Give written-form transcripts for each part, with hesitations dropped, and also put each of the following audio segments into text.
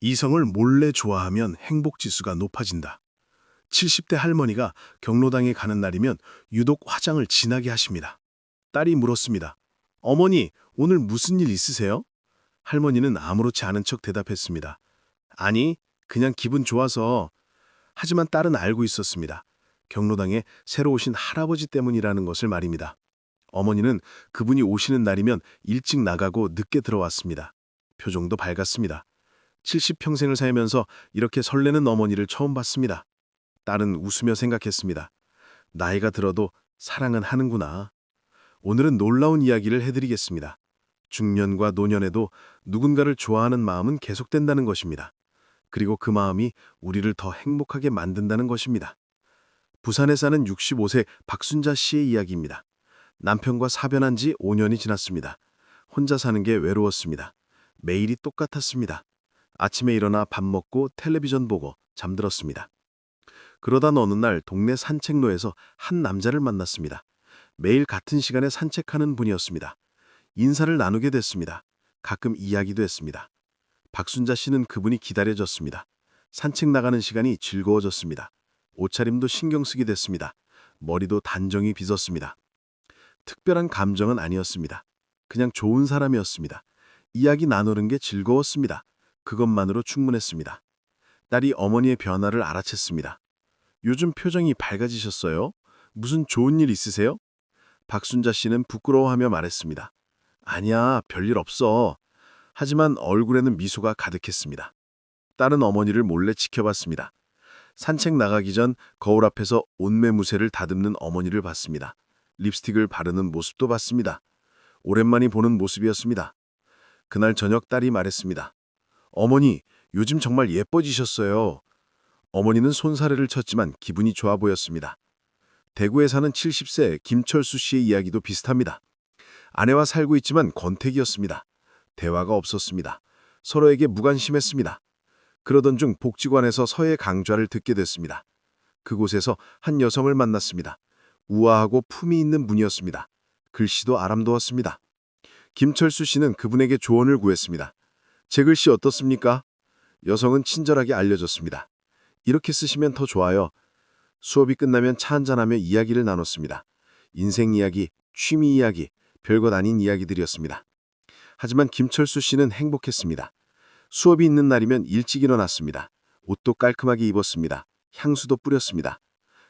이성을 몰래 좋아하면 행복지수가 높아진다. 70대 할머니가 경로당에 가는 날이면 유독 화장을 진하게 하십니다. 딸이 물었습니다. 어머니, 오늘 무슨 일 있으세요? 할머니는 아무렇지 않은 척 대답했습니다. 아니, 그냥 기분 좋아서. 하지만 딸은 알고 있었습니다. 경로당에 새로 오신 할아버지 때문이라는 것을 말입니다. 어머니는 그분이 오시는 날이면 일찍 나가고 늦게 들어왔습니다. 표정도 밝았습니다. 70평생을 살면서 이렇게 설레는 어머니를 처음 봤습니다. 딸은 웃으며 생각했습니다. 나이가 들어도 사랑은 하는구나. 오늘은 놀라운 이야기를 해드리겠습니다. 중년과 노년에도 누군가를 좋아하는 마음은 계속된다는 것입니다. 그리고 그 마음이 우리를 더 행복하게 만든다는 것입니다. 부산에 사는 65세 박순자 씨의 이야기입니다. 남편과 사별한 지 5년이 지났습니다. 혼자 사는 게 외로웠습니다. 매일이 똑같았습니다. 아침에 일어나 밥 먹고 텔레비전 보고 잠들었습니다. 그러다 어느 날 동네 산책로에서 한 남자를 만났습니다. 매일 같은 시간에 산책하는 분이었습니다. 인사를 나누게 됐습니다. 가끔 이야기도 했습니다. 박순자 씨는 그분이 기다려졌습니다. 산책 나가는 시간이 즐거워졌습니다. 옷차림도 신경 쓰게 됐습니다. 머리도 단정히 빗었습니다. 특별한 감정은 아니었습니다. 그냥 좋은 사람이었습니다. 이야기 나누는 게 즐거웠습니다. 그것만으로 충분했습니다. 딸이 어머니의 변화를 알아챘습니다. 요즘 표정이 밝아지셨어요? 무슨 좋은 일 있으세요? 박순자 씨는 부끄러워하며 말했습니다. 아니야, 별일 없어. 하지만 얼굴에는 미소가 가득했습니다. 딸은 어머니를 몰래 지켜봤습니다. 산책 나가기 전 거울 앞에서 옷매무새를 다듬는 어머니를 봤습니다. 립스틱을 바르는 모습도 봤습니다. 오랜만에 보는 모습이었습니다. 그날 저녁 딸이 말했습니다. 어머니, 요즘 정말 예뻐지셨어요. 어머니는 손사래를 쳤지만 기분이 좋아 보였습니다. 대구에 사는 70세 김철수 씨의 이야기도 비슷합니다. 아내와 살고 있지만 권태기였습니다. 대화가 없었습니다. 서로에게 무관심했습니다. 그러던 중 복지관에서 서해 강좌를 듣게 됐습니다. 그곳에서 한 여성을 만났습니다. 우아하고 품위 있는 분이었습니다. 글씨도 아름다웠습니다. 김철수 씨는 그분에게 조언을 구했습니다. 제 글씨 어떻습니까? 여성은 친절하게 알려줬습니다. 이렇게 쓰시면 더 좋아요. 수업이 끝나면 차 한잔하며 이야기를 나눴습니다. 인생 이야기, 취미 이야기, 별것 아닌 이야기들이었습니다. 하지만 김철수 씨는 행복했습니다. 수업이 있는 날이면 일찍 일어났습니다. 옷도 깔끔하게 입었습니다. 향수도 뿌렸습니다.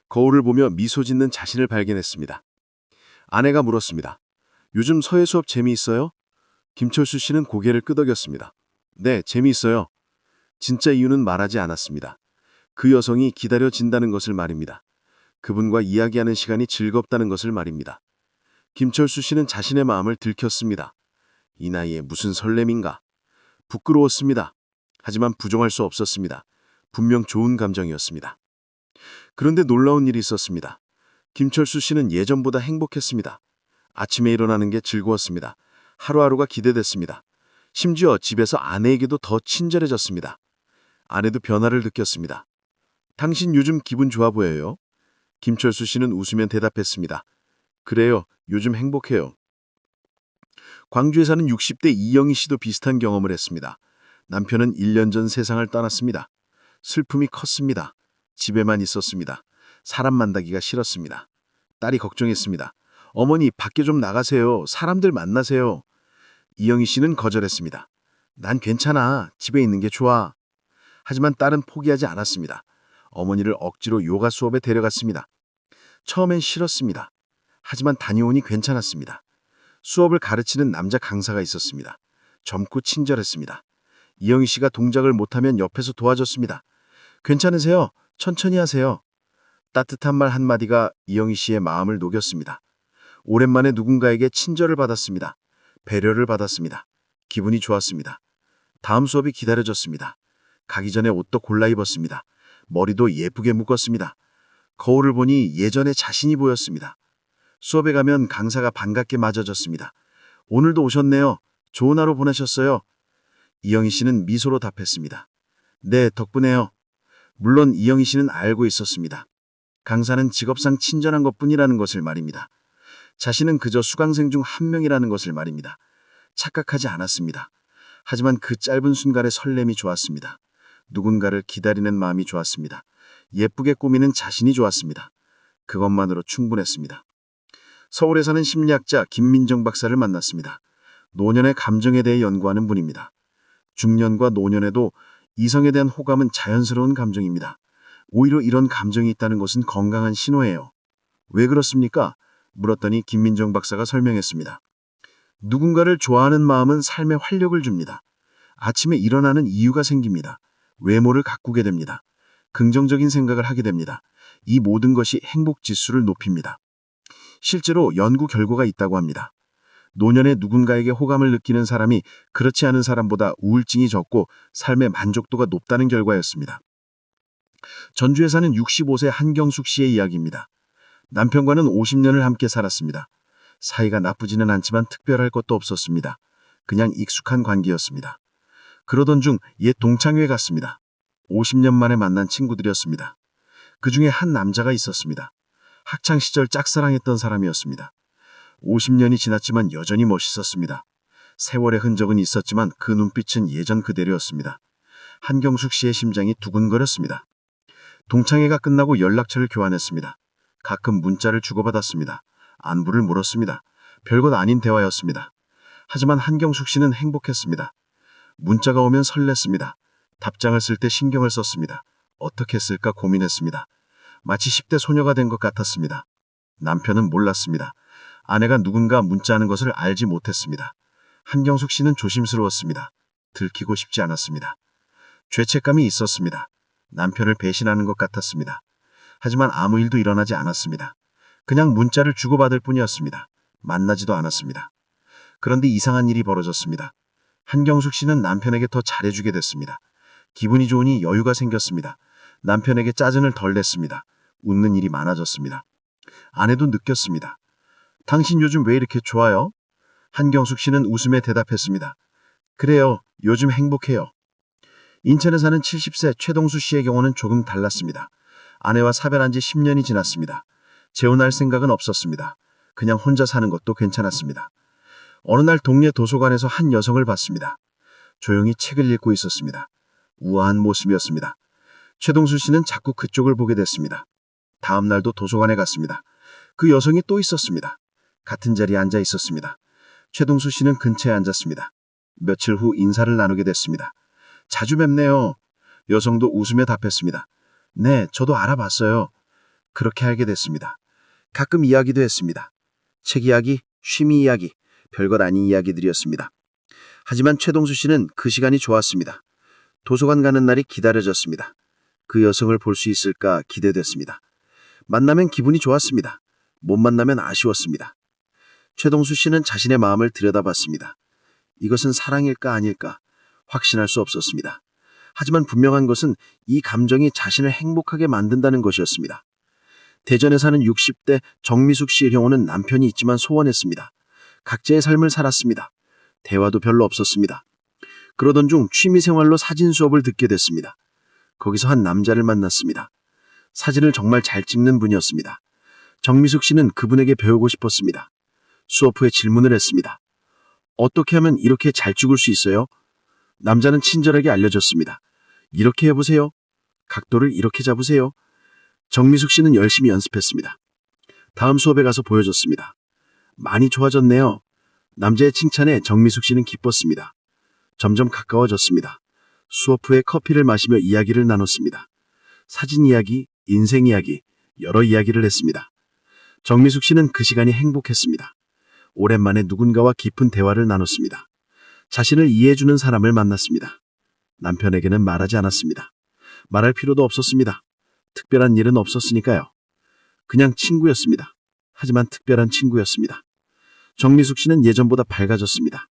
거울을 보며 미소 짓는 자신을 발견했습니다. 아내가 물었습니다. 요즘 서예 수업 재미있어요? 김철수 씨는 고개를 끄덕였습니다. 네, 재미있어요. 진짜 이유는 말하지 않았습니다. 그 여성이 기다려진다는 것을 말입니다. 그분과 이야기하는 시간이 즐겁다는 것을 말입니다. 김철수 씨는 자신의 마음을 들켰습니다. 이 나이에 무슨 설렘인가. 부끄러웠습니다. 하지만 부정할 수 없었습니다. 분명 좋은 감정이었습니다. 그런데 놀라운 일이 있었습니다. 김철수 씨는 예전보다 행복했습니다. 아침에 일어나는 게 즐거웠습니다. 하루하루가 기대됐습니다. 심지어 집에서 아내에게도 더 친절해졌습니다. 아내도 변화를 느꼈습니다. 당신 요즘 기분 좋아 보여요? 김철수 씨는 웃으며 대답했습니다. 그래요, 요즘 행복해요. 광주에 사는 60대 이영희 씨도 비슷한 경험을 했습니다. 남편은 1년 전 세상을 떠났습니다. 슬픔이 컸습니다. 집에만 있었습니다. 사람 만나기가 싫었습니다. 딸이 걱정했습니다. 어머니, 밖에 좀 나가세요. 사람들 만나세요. 이영희 씨는 거절했습니다. 난 괜찮아. 집에 있는 게 좋아. 하지만 딸은 포기하지 않았습니다. 어머니를 억지로 요가 수업에 데려갔습니다. 처음엔 싫었습니다. 하지만 다녀오니 괜찮았습니다. 수업을 가르치는 남자 강사가 있었습니다. 젊고 친절했습니다. 이영희 씨가 동작을 못하면 옆에서 도와줬습니다. 괜찮으세요? 천천히 하세요. 따뜻한 말 한마디가 이영희 씨의 마음을 녹였습니다. 오랜만에 누군가에게 친절을 받았습니다. 배려를 받았습니다. 기분이 좋았습니다. 다음 수업이 기다려졌습니다. 가기 전에 옷도 골라 입었습니다. 머리도 예쁘게 묶었습니다. 거울을 보니 예전의 자신이 보였습니다. 수업에 가면 강사가 반갑게 맞아줬습니다. 오늘도 오셨네요. 좋은 하루 보내셨어요? 이영희 씨는 미소로 답했습니다. 네, 덕분에요. 물론 이영희 씨는 알고 있었습니다. 강사는 직업상 친절한 것뿐이라는 것을 말입니다. 자신은 그저 수강생 중 한 명이라는 것을 말입니다. 착각하지 않았습니다. 하지만 그 짧은 순간의 설렘이 좋았습니다. 누군가를 기다리는 마음이 좋았습니다. 예쁘게 꾸미는 자신이 좋았습니다. 그것만으로 충분했습니다. 서울에 사는 심리학자 김민정 박사를 만났습니다. 노년의 감정에 대해 연구하는 분입니다. 중년과 노년에도 이성에 대한 호감은 자연스러운 감정입니다. 오히려 이런 감정이 있다는 것은 건강한 신호예요. 왜 그렇습니까? 물었더니 김민정 박사가 설명했습니다. 누군가를 좋아하는 마음은 삶에 활력을 줍니다. 아침에 일어나는 이유가 생깁니다. 외모를 가꾸게 됩니다. 긍정적인 생각을 하게 됩니다. 이 모든 것이 행복 지수를 높입니다. 실제로 연구 결과가 있다고 합니다. 노년에 누군가에게 호감을 느끼는 사람이 그렇지 않은 사람보다 우울증이 적고 삶의 만족도가 높다는 결과였습니다. 전주에 사는 65세 한경숙 씨의 이야기입니다. 남편과는 50년을 함께 살았습니다. 사이가 나쁘지는 않지만 특별할 것도 없었습니다. 그냥 익숙한 관계였습니다. 그러던 중 옛 동창회에 갔습니다. 50년 만에 만난 친구들이었습니다. 그 중에 한 남자가 있었습니다. 학창시절 짝사랑했던 사람이었습니다. 50년이 지났지만 여전히 멋있었습니다. 세월의 흔적은 있었지만 그 눈빛은 예전 그대로였습니다. 한경숙 씨의 심장이 두근거렸습니다. 동창회가 끝나고 연락처를 교환했습니다. 가끔 문자를 주고받았습니다. 안부를 물었습니다. 별것 아닌 대화였습니다. 하지만 한경숙 씨는 행복했습니다. 문자가 오면 설렜습니다. 답장을 쓸 때 신경을 썼습니다. 어떻게 쓸까 고민했습니다. 마치 10대 소녀가 된 것 같았습니다. 남편은 몰랐습니다. 아내가 누군가 문자하는 것을 알지 못했습니다. 한경숙 씨는 조심스러웠습니다. 들키고 싶지 않았습니다. 죄책감이 있었습니다. 남편을 배신하는 것 같았습니다. 하지만 아무 일도 일어나지 않았습니다. 그냥 문자를 주고받을 뿐이었습니다. 만나지도 않았습니다. 그런데 이상한 일이 벌어졌습니다. 한경숙 씨는 남편에게 더 잘해주게 됐습니다. 기분이 좋으니 여유가 생겼습니다. 남편에게 짜증을 덜 냈습니다. 웃는 일이 많아졌습니다. 아내도 느꼈습니다. 당신 요즘 왜 이렇게 좋아요? 한경숙 씨는 웃음에 대답했습니다. 그래요, 요즘 행복해요. 인천에 사는 70세 최동수 씨의 경우는 조금 달랐습니다. 아내와 사별한 지 10년이 지났습니다. 재혼할 생각은 없었습니다. 그냥 혼자 사는 것도 괜찮았습니다. 어느 날 동네 도서관에서 한 여성을 봤습니다. 조용히 책을 읽고 있었습니다. 우아한 모습이었습니다. 최동수 씨는 자꾸 그쪽을 보게 됐습니다. 다음 날도 도서관에 갔습니다. 그 여성이 또 있었습니다. 같은 자리에 앉아 있었습니다. 최동수 씨는 근처에 앉았습니다. 며칠 후 인사를 나누게 됐습니다. 자주 뵙네요. 여성도 웃으며 답했습니다. 네, 저도 알아봤어요. 그렇게 알게 됐습니다. 가끔 이야기도 했습니다. 책 이야기, 취미 이야기, 별것 아닌 이야기들이었습니다. 하지만 최동수 씨는 그 시간이 좋았습니다. 도서관 가는 날이 기다려졌습니다. 그 여성을 볼 수 있을까 기대됐습니다. 만나면 기분이 좋았습니다. 못 만나면 아쉬웠습니다. 최동수 씨는 자신의 마음을 들여다봤습니다. 이것은 사랑일까 아닐까 확신할 수 없었습니다. 하지만 분명한 것은 이 감정이 자신을 행복하게 만든다는 것이었습니다. 대전에 사는 60대 정미숙 씨의 경우는 남편이 있지만 소원했습니다. 각자의 삶을 살았습니다. 대화도 별로 없었습니다. 그러던 중 취미생활로 사진 수업을 듣게 됐습니다. 거기서 한 남자를 만났습니다. 사진을 정말 잘 찍는 분이었습니다. 정미숙 씨는 그분에게 배우고 싶었습니다. 수업 후에 질문을 했습니다. 어떻게 하면 이렇게 잘 찍을 수 있어요? 남자는 친절하게 알려줬습니다. 이렇게 해보세요. 각도를 이렇게 잡으세요. 정미숙 씨는 열심히 연습했습니다. 다음 수업에 가서 보여줬습니다. 많이 좋아졌네요. 남자의 칭찬에 정미숙 씨는 기뻤습니다. 점점 가까워졌습니다. 수업 후에 커피를 마시며 이야기를 나눴습니다. 사진 이야기, 인생 이야기, 여러 이야기를 했습니다. 정미숙 씨는 그 시간이 행복했습니다. 오랜만에 누군가와 깊은 대화를 나눴습니다. 자신을 이해해주는 사람을 만났습니다. 남편에게는 말하지 않았습니다. 말할 필요도 없었습니다. 특별한 일은 없었으니까요. 그냥 친구였습니다. 하지만 특별한 친구였습니다. 정미숙 씨는 예전보다 밝아졌습니다.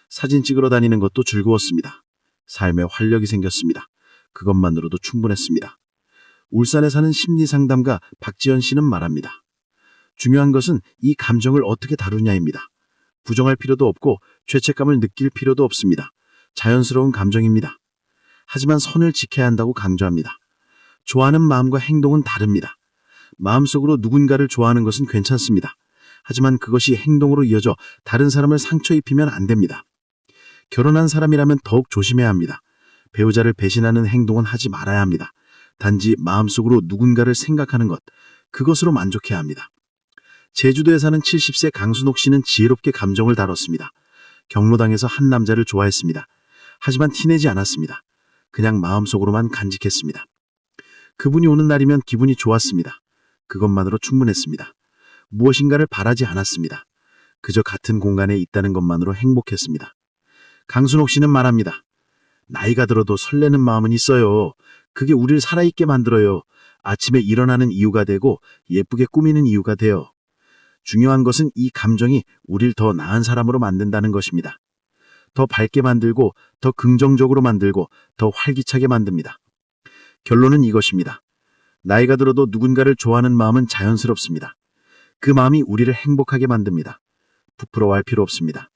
사진 찍으러 다니는 것도 즐거웠습니다. 삶에 활력이 생겼습니다. 그것만으로도 충분했습니다. 울산에 사는 심리상담가 박지연 씨는 말합니다. 중요한 것은 이 감정을 어떻게 다루냐입니다. 부정할 필요도 없고 죄책감을 느낄 필요도 없습니다. 자연스러운 감정입니다. 하지만 선을 지켜야 한다고 강조합니다. 좋아하는 마음과 행동은 다릅니다. 마음속으로 누군가를 좋아하는 것은 괜찮습니다. 하지만 그것이 행동으로 이어져 다른 사람을 상처 입히면 안 됩니다. 결혼한 사람이라면 더욱 조심해야 합니다. 배우자를 배신하는 행동은 하지 말아야 합니다. 단지 마음속으로 누군가를 생각하는 것, 그것으로 만족해야 합니다. 제주도에 사는 70세 강순옥 씨는 지혜롭게 감정을 다뤘습니다. 경로당에서 한 남자를 좋아했습니다. 하지만 티내지 않았습니다. 그냥 마음속으로만 간직했습니다. 그분이 오는 날이면 기분이 좋았습니다. 그것만으로 충분했습니다. 무엇인가를 바라지 않았습니다. 그저 같은 공간에 있다는 것만으로 행복했습니다. 강순옥 씨는 말합니다. 나이가 들어도 설레는 마음은 있어요. 그게 우리를 살아있게 만들어요. 아침에 일어나는 이유가 되고 예쁘게 꾸미는 이유가 돼요. 중요한 것은 이 감정이 우릴 더 나은 사람으로 만든다는 것입니다. 더 밝게 만들고 더 긍정적으로 만들고 더 활기차게 만듭니다. 결론은 이것입니다. 나이가 들어도 누군가를 좋아하는 마음은 자연스럽습니다. 그 마음이 우리를 행복하게 만듭니다. 부끄러워할 필요 없습니다.